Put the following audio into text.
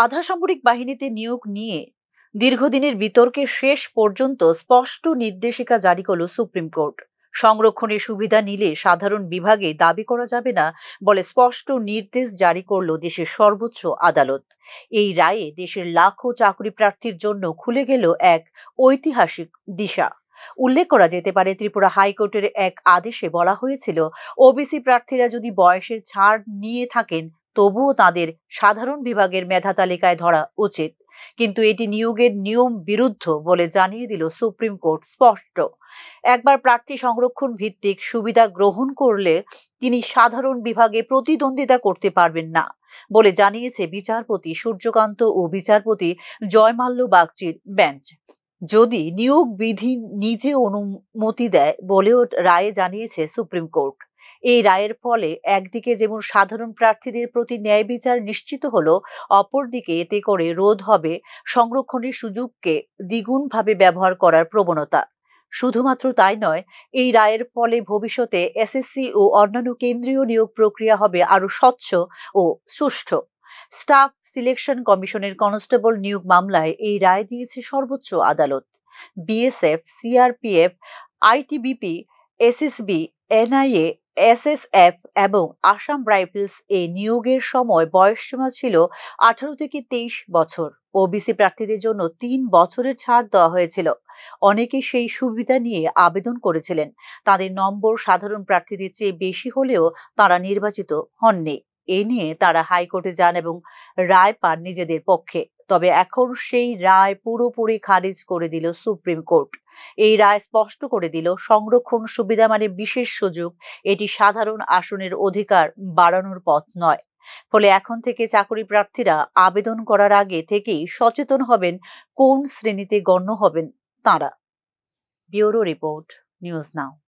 আধা সামরিক বাহিনীতে নিয়োগ নিয়ে দীর্ঘদিনের বিতর্কে শেষ পর্যন্ত স্পষ্ট নির্দেশিকা জারি করল সুপ্রিম কোর্ট। সংরক্ষণের সুবিধা নিলে সাধারণ বিভাগে দাবি করা যাবে না বলে স্পষ্ট নির্দেশ জারি করল দেশের সর্বোচ্চ আদালত। এই রায়ে দেশের লাখো চাকরি প্রার্থীর জন্য খুলে গেল এক ঐতিহাসিক দিশা। উল্লেখ করা যেতে পারে, ত্রিপুরা হাইকোর্টের এক আদেশে বলা হয়েছিল, ওবিসি প্রার্থীরা যদি বয়সের ছাড় নিয়ে থাকেন তবুও তাদের সাধারণ বিভাগের মেধা তালিকায় ধরা উচিত। কিন্তু এটি নিয়োগের নিয়ম বিরুদ্ধ বলে জানিয়ে দিল সুপ্রিম কোর্ট স্পষ্ট। একবার প্রার্থী সংরক্ষণ ভিত্তিক সুবিধা গ্রহণ করলে তিনি সাধারণ বিভাগে প্রতিদ্বন্দ্বিতা করতে পারবেন না বলে জানিয়েছে বিচারপতি সূর্যকান্ত ও বিচারপতি জয়মাল্য বাগচির বেঞ্চ। যদি নিয়োগ বিধি নিজে অনুমতি দেয় বলেও রায়ে জানিয়েছে সুপ্রিম কোর্ট। এই রায়ের ফলে একদিকে যেমন সাধারণ প্রার্থীদের প্রতি ন্যায় বিচার নিশ্চিত হলো, অপরদিকে এতে করে রোধ হবে সংরক্ষণের সুযোগকে দ্বিগুণভাবে ব্যবহার করার প্রবণতা। শুধুমাত্র তাই নয়, এই রায়ের ফলে ভবিষ্যতে এসএসসি ও অন্যান্য কেন্দ্রীয় নিয়োগ প্রক্রিয়া হবে আরো স্বচ্ছ ও সুষ্ঠু। স্টাফ সিলেকশন কমিশনের কনস্টেবল নিয়োগ মামলায় এই রায় দিয়েছে সর্বোচ্চ আদালত। BSF, CRPF, ITBP, SSB, NIA, SSF এবং আসাম রাইফেলস এ নিয়োগের সময় বয়সসীমা ছিল 18 থেকে 23 বছর। ওবিসি প্রার্থীদের জন্য 3 বছরের ছাড় দেওয়া হয়েছিল। অনেকে সেই সুবিধা নিয়ে আবেদন করেছিলেন। তাদের নম্বর সাধারণ প্রার্থীদের চেয়ে বেশি হলেও তারা নির্বাচিত হননি। এ নিয়ে তারা হাইকোর্টে যান এবং রায় পান নিজেদের পক্ষে। তবে এখন সেই রায় পুরোপুরি খারিজ করে দিল সুপ্রিম কোর্ট। এই রায় স্পষ্ট করে দিল, সংরক্ষণ সুবিধা মানে বিশেষ সুযোগ, এটি সাধারণ আসনের অধিকার বাড়ানোর পথ নয়। ফলে এখন থেকে চাকরি প্রার্থীরা আবেদন করার আগে থেকেই সচেতন হবেন কোন শ্রেণীতে গণ্য হবেন তারা। Bureau report, news now.